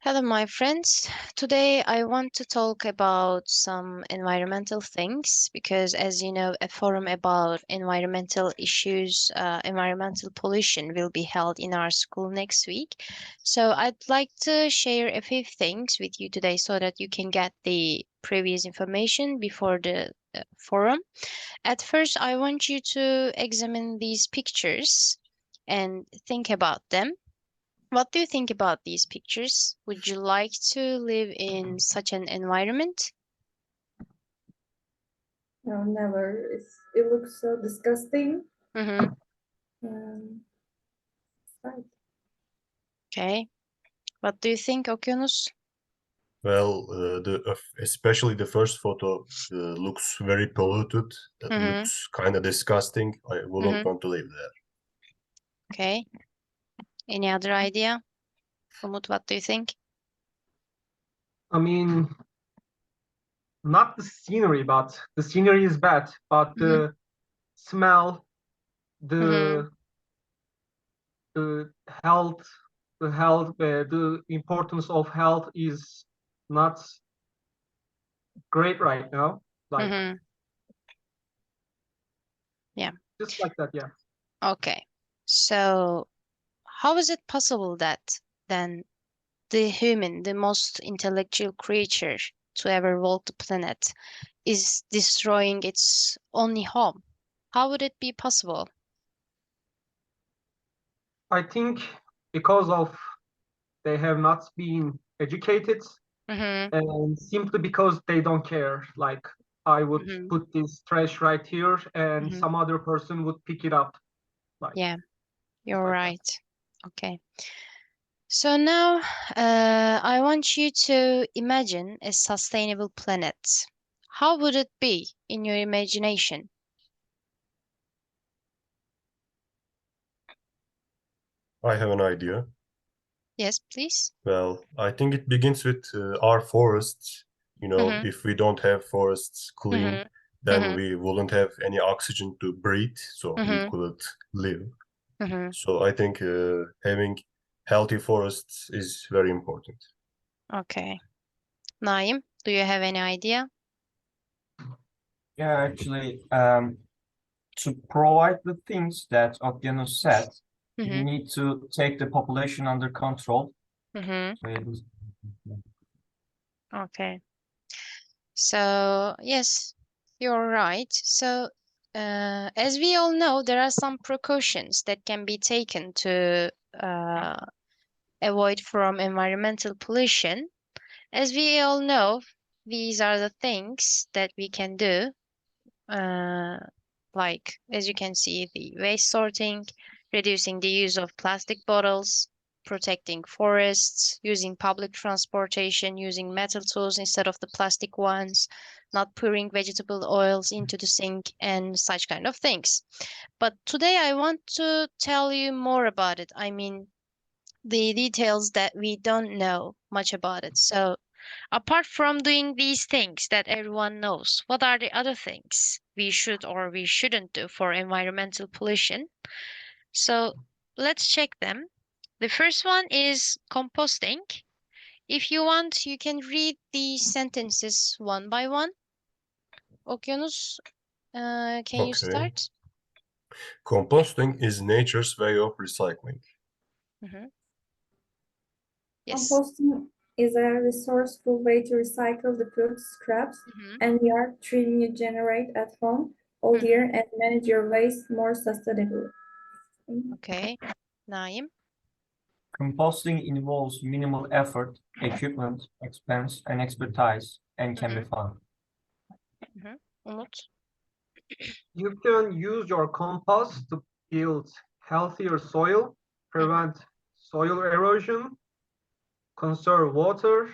Hello, my friends. Today I want to talk about some environmental things because, as you know, a forum about environmental issues, environmental pollution will be held in our school next week. So I'd like to share a few things with you today so that you can get the previous information before the forum. At first, I want you to examine these pictures and think about them. What do you think about these pictures? Would you like to live in such an environment? No, never. It looks so disgusting. Mm-hmm. Um, right. Okay. What do you think, Okyanus? Well, especially the first photo looks very polluted. That Mm-hmm. looks kind of disgusting. I wouldn't Mm-hmm. want to live there. Okay. Any other idea? Umut, what do you think? I mean, not the scenery, but the scenery is bad, but the smell, Mm-hmm. the the health, the importance of health is not great right now. Like Mm-hmm. Yeah. just like that, yeah. Okay. So, how is it possible that then the human, the most intellectual creature to ever walk the planet, is destroying its only home? How would it be possible? I think because of they have not been educated Mm-hmm. and simply because they don't care. Like I would Mm-hmm. put this trash right here and Mm-hmm. some other person would pick it up. Like Yeah, just you're like that. right. Okay. So now I want you to imagine a sustainable planet. How would it be in your imagination? I have an idea. Yes, please. Well, I think it begins with our forests. Mm-hmm. If we don't have forests clean, Mm-hmm. then Mm-hmm. we wouldn't have any oxygen to breathe, so we Mm-hmm. couldn't live. Mm-hmm. So I think having healthy forests is very important. Okay. Naim, do you have any idea? Yeah, actually, to provide the things that Okyanus said, you Mm-hmm. need to take the population under control. Mm-hmm. So it is- Okay. So, yes, you're right. So, as we all know, there are some precautions that can be taken to avoid from environmental pollution. As we all know, these are the things that we can do. Uh, like, as you can see, the waste sorting, reducing the use of plastic bottles, protecting forests, using public transportation, using metal tools instead of the plastic ones, not pouring vegetable oils into the sink, and such kind of things. But today I want to tell you more about it. I mean, the details that we don't know much about it. So, apart from doing these things that everyone knows, what are the other things we should or we shouldn't do for environmental pollution? So, let's check them. The first one is composting. If you want, you can read the sentences one by one. Okyanus, can you Okay. start? Composting is nature's way of recycling. Hmm. Yes. Composting is a resourceful way to recycle the food scraps Hmm. and yard treating you generate at home all year and manage your waste more sustainably. Okay. Naim. Composting involves minimal effort, equipment, expense, and expertise, and can be fun. Umut. You can use your compost to build healthier soil, prevent soil erosion, conserve water,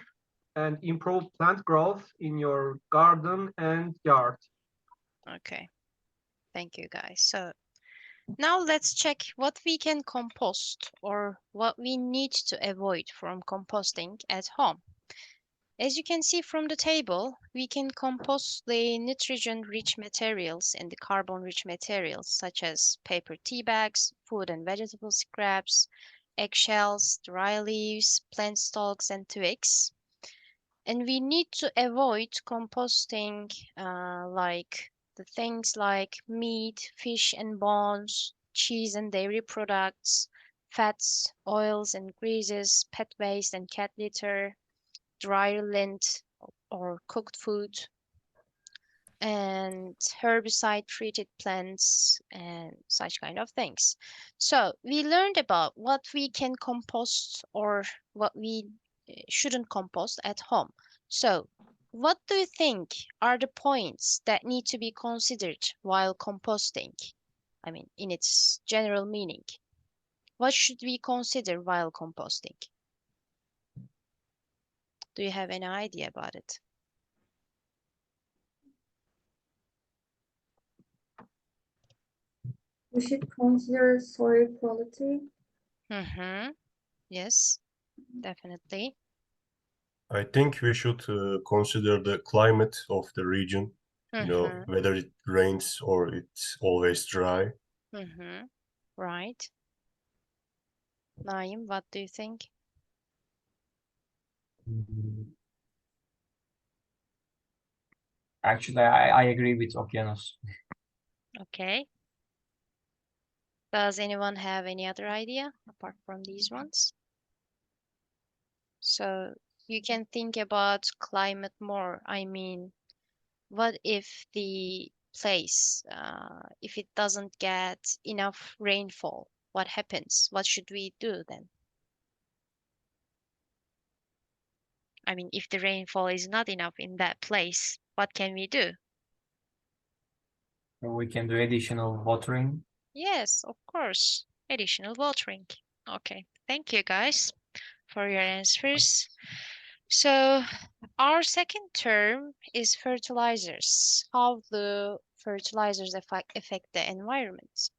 and improve plant growth in your garden and yard. Okay. Thank you, guys. So now let's check what we can compost or what we need to avoid from composting at home. As you can see from the table, we can compost the nitrogen-rich materials and the carbon-rich materials such as paper tea bags, food and vegetable scraps, eggshells, dry leaves, plant stalks, and twigs. And we need to avoid composting like the things like meat, fish and bones, cheese and dairy products, fats, oils and greases, pet waste and cat litter, dry lint or cooked food, and herbicide treated plants and such kind of things. So we learned about what we can compost or what we shouldn't compost at home. So what do you think are the points that need to be considered while composting? I mean, in its general meaning, what should we consider while composting? Do you have any idea about it? We should consider soil quality. Mm-hmm. Yes, definitely. I think we should consider the climate of the region, Mm-hmm. whether it rains or it's always dry. Mm-hmm. Right. Naim, what do you think? Actually, I agree with Okyanus. Okay. Does anyone have any other idea apart from these ones? So you can think about climate more. I mean, what if the place, if it doesn't get enough rainfall, what happens? What should we do then? I mean, if the rainfall is not enough in that place, what can we do? We can do additional watering. Yes, of course. Additional watering. Okay, thank you guys for your answers. So our second term is fertilizers. How do fertilizers affect the environment?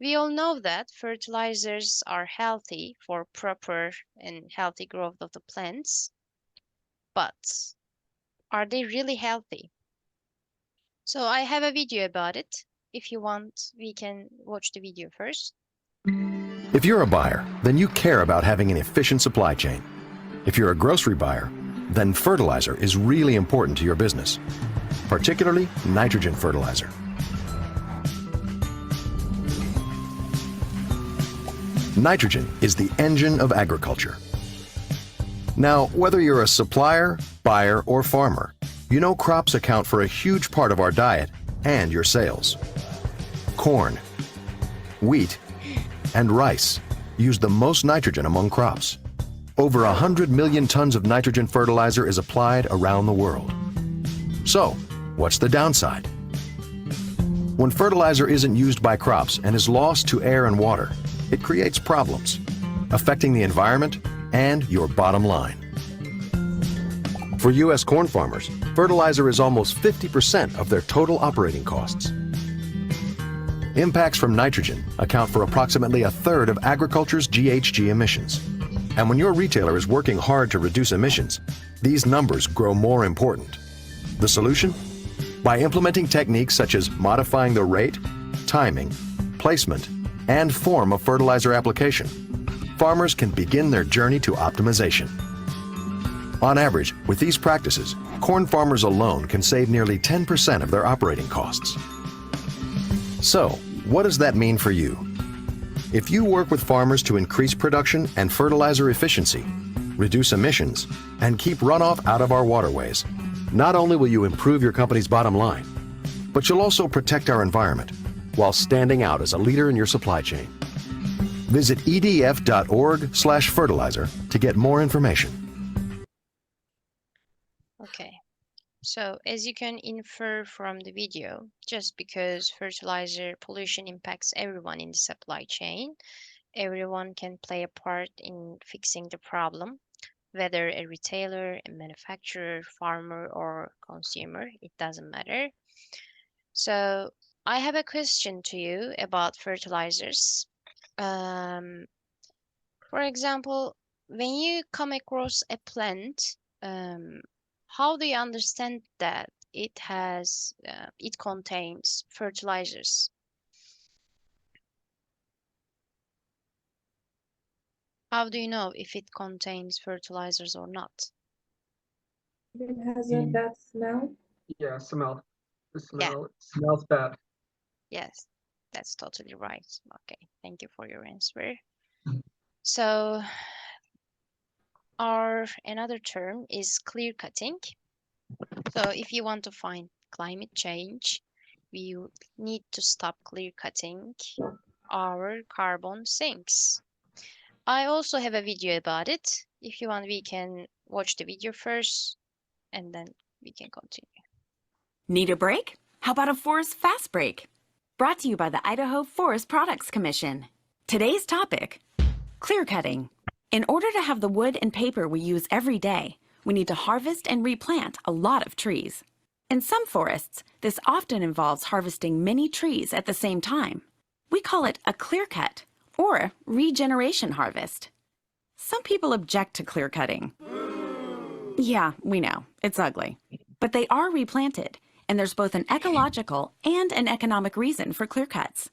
We all know that fertilizers are healthy for proper and healthy growth of the plants, but are they really healthy? So I have a video about it. If you want, we can watch the video first. If you're a buyer, then you care about having an efficient supply chain. If you're a grocery buyer, then fertilizer is really important to your business, particularly nitrogen fertilizer. Nitrogen is the engine of agriculture. Now, whether you're a supplier, buyer, or farmer, you know crops account for a huge part of our diet and your sales. Corn, wheat, and rice use the most nitrogen among crops. Over 100 million tons of nitrogen fertilizer is applied around the world. So, what's the downside? When fertilizer isn't used by crops and is lost to air and water, it creates problems, affecting the environment and your bottom line. For U.S. corn farmers, fertilizer is almost 50% of their total operating costs. Impacts from nitrogen account for approximately a third of agriculture's GHG emissions. And when your retailer is working hard to reduce emissions, these numbers grow more important. The solution? By implementing techniques such as modifying the rate, timing, placement, and form of fertilizer application, farmers can begin their journey to optimization. On average, with these practices, corn farmers alone can save nearly 10% of their operating costs. So, what does that mean for you? If you work with farmers to increase production and fertilizer efficiency, reduce emissions, and keep runoff out of our waterways, not only will you improve your company's bottom line, but you'll also protect our environment while standing out as a leader in your supply chain. Visit edf.org/fertilizer to get more information. Okay. So as you can infer from the video, just because fertilizer pollution impacts everyone in the supply chain, everyone can play a part in fixing the problem, whether a retailer, a manufacturer, farmer, or consumer, it doesn't matter. So I have a question to you about fertilizers. For example, when you come across a plant, how do you understand that it contains fertilizers? How do you know if it contains fertilizers or not? It has a bad smell. Yeah, smell. The Yeah. smell smells bad. Yes, that's totally right. Okay, thank you for your answer. So our another term is clear cutting. So if you want to find climate change, we need to stop clear cutting our carbon sinks. I also have a video about it. If you want, we can watch the video first and then we can continue. Need a break? How about a forest fast break? Brought to you by the Idaho Forest Products Commission. Today's topic, clear cutting. In order to have the wood and paper we use every day, we need to harvest and replant a lot of trees. In some forests, this often involves harvesting many trees at the same time. We call it a clear cut or regeneration harvest. Some people object to clear cutting. Yeah, we know, it's ugly. But they are replanted, and there's both an ecological and an economic reason for clear cuts.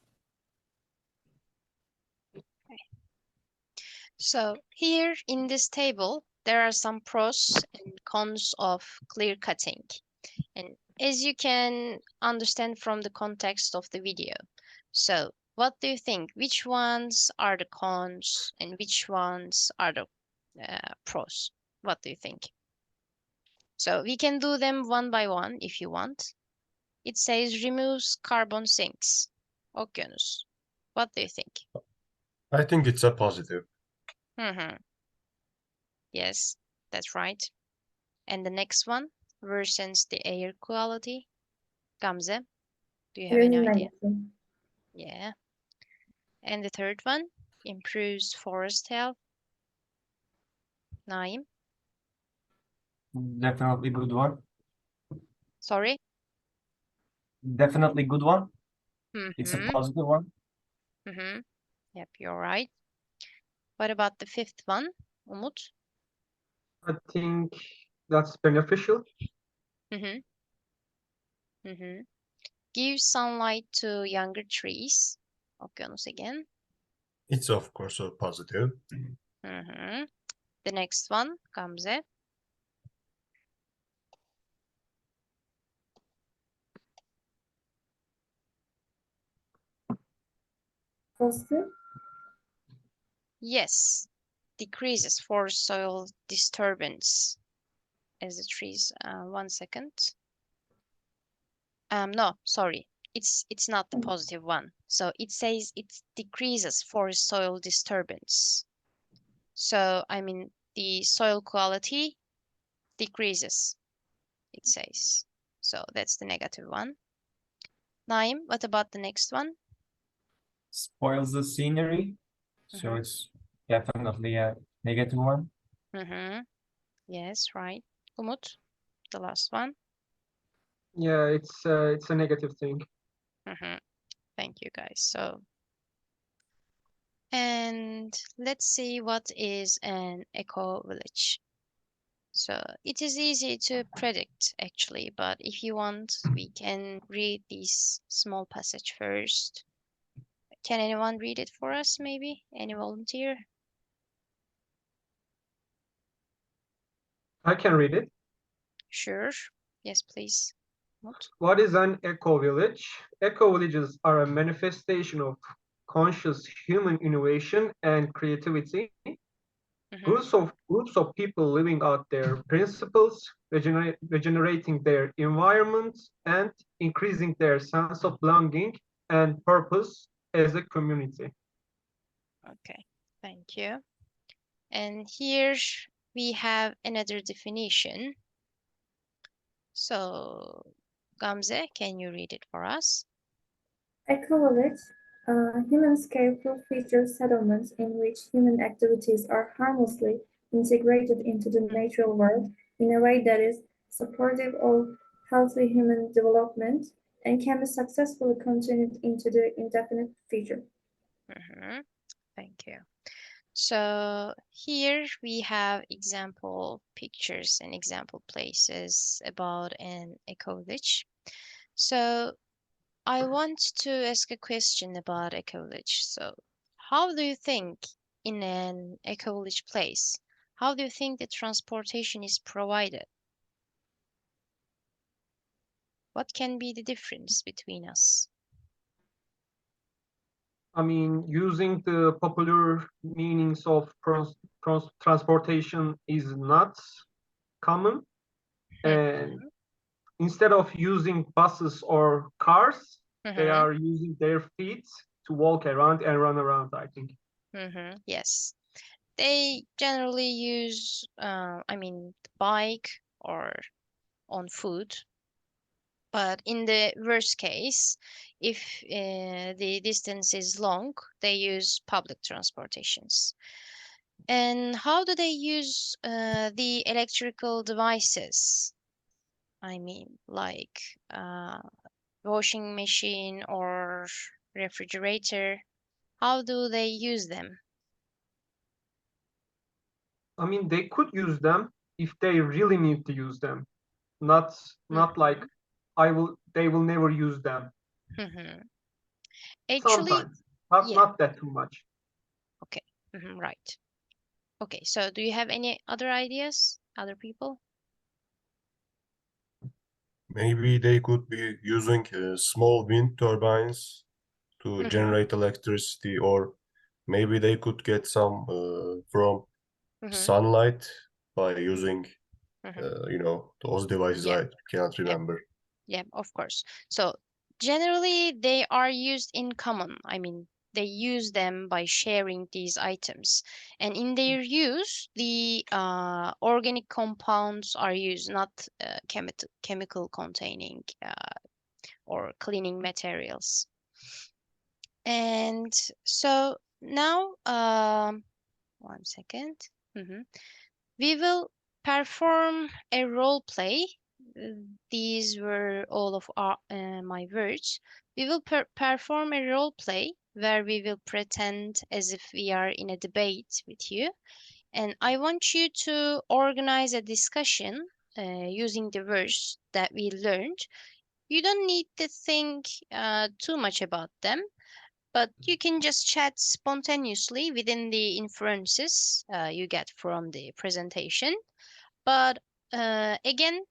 So here in this table, there are some pros and cons of clear cutting. And as you can understand from the context of the video, so what do you think? Which ones are the cons and which ones are the pros? What do you think? So we can do them one by one if you want. It says removes carbon sinks. Okyanus. What do you think? I think it's a positive. Yes, that's right. And the next one worsens the air quality. Gamze, do you have Very any idea? negative. Yeah. And the third one improves forest health. Naim, Definitely good one. sorry. Definitely good one. It's a Mm-hmm. positive one. Mm-hmm. Yep, you're right. What about the fifth one, Umut? I think that's beneficial. Mm-hmm. Mm-hmm. Gives sunlight to younger trees. Okyanus again. It's of course a positive. Mm-hmm. The next one, Gamze. Positive. Yes, decreases forest soil disturbance as the trees. 1 second. No, sorry. It's not the positive one. So it says it decreases forest soil disturbance. So I mean the soil quality decreases, it says. So that's the negative one. Naim, what about the next one? Spoils the scenery. So Mhm. it's definitely a negative one. Mm-hmm. Yes, right. Umut, the last one. Yeah, it's a negative thing. Mm-hmm. Thank you, guys. So, and let's see what is an eco village. So it is easy to predict actually, but if you want, we can read this small passage first. Can anyone read it for us, maybe? Any volunteer? I can read it. Sure. Yes, please. Umut. What is an eco-village? Eco-villages are a manifestation of conscious human innovation and creativity. Mhm. Groups of people living out their principles, regenerating their environment, and increasing their sense of belonging and purpose as a community. Okay, thank you. And here we have another definition. So, Gamze, can you read it for us? Eco-village, human-scale full-feature settlements in which human activities are harmlessly integrated into the natural world in a way that is supportive of healthy human development and can be successfully continued into the indefinite future. Mhm. Thank you. So here we have example pictures and example places about an eco-village. So I want to ask a question about eco-village. So how do you think in an eco-village place, how do you think the transportation is provided? What can be the difference between us? I mean, using the popular meanings of transportation is not common. And instead of using buses or cars, they are using their feet to walk around and run around, I think. Yes. They generally use, I mean, bike or on foot. But in the worst case, if the distance is long, they use public transportations. And how do they use the electrical devices? I mean, like washing machine or refrigerator. How do they use them? I mean, they could use them if they really need to use them. Not like they will never use them. Actually, Sometimes, yeah. not that too much. Okay. Right. Okay. So, do you have any other ideas, other people? Maybe they could be using small wind turbines to generate electricity, or maybe they could get some from sunlight by using, those devices. Yeah. I can't remember. Yeah, of course. So generally they are used in common. I mean, they use them by sharing these items. And in their use, the organic compounds are used, not chemical containing or cleaning materials. And so now, 1 second. We will perform a role play. These were all of my words. We will perform a role play where we will pretend as if we are in a debate with you. And I want you to organize a discussion using the words that we learned. You don't need to think too much about them, but you can just chat spontaneously within the inferences you get from the presentation. But again,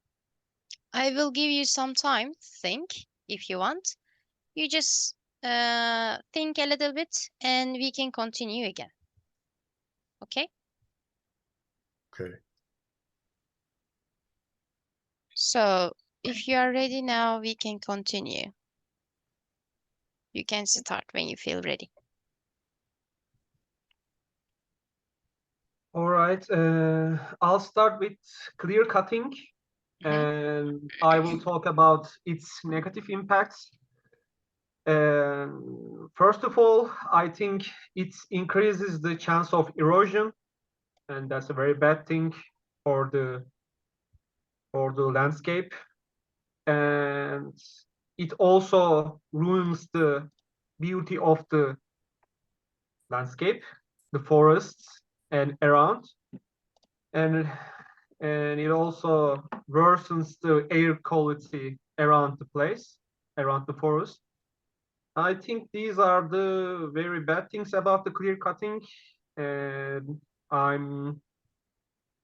I will give you some time to think if you want. You just think a little bit and we can continue again. Okay? Okay. So if you are ready now, we can continue. You can start when you feel ready. All right. I'll start with clear cutting, and I will talk about its negative impacts. First of all, I think it increases the chance of erosion, and that's a very bad thing for the landscape. And it also ruins the beauty of the landscape, the forests and around. And it also worsens the air quality around the place, around the forest. I think these are the very bad things about the clear cutting, and I'm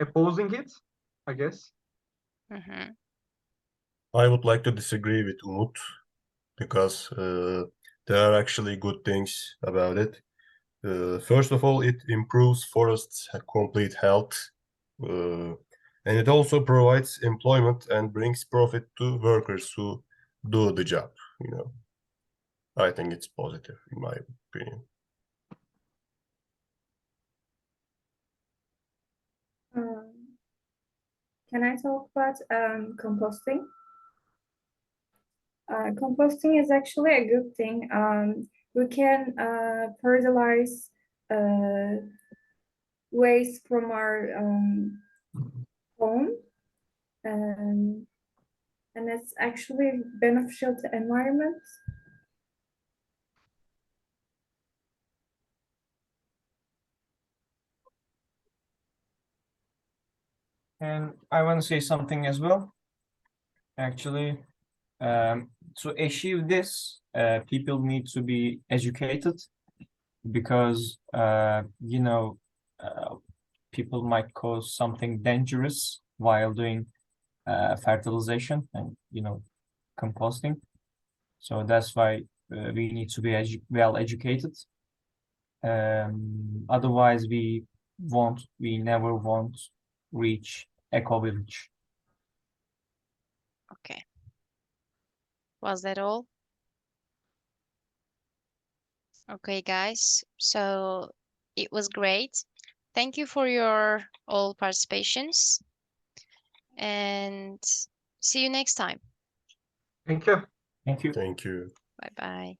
opposing it, I guess. I would like to disagree with Umut because there are actually good things about it. First of all, it improves forests' complete health, and it also provides employment and brings profit to workers who do the job. I think it's positive in my opinion. Can I talk about composting? Composting is actually a good thing. We can fertilize waste from our home, and it's actually beneficial to environment. And I want to say something as well. Actually, to achieve this, people need to be educated because people might cause something dangerous while doing fertilization and composting. So that's why we need to be well educated. Otherwise, we never won't reach eco-village. Okay. Was that all? Okay, guys. So it was great. Thank you for your all participations, and see you next time. Thank you. Thank you. Thank you. Bye bye.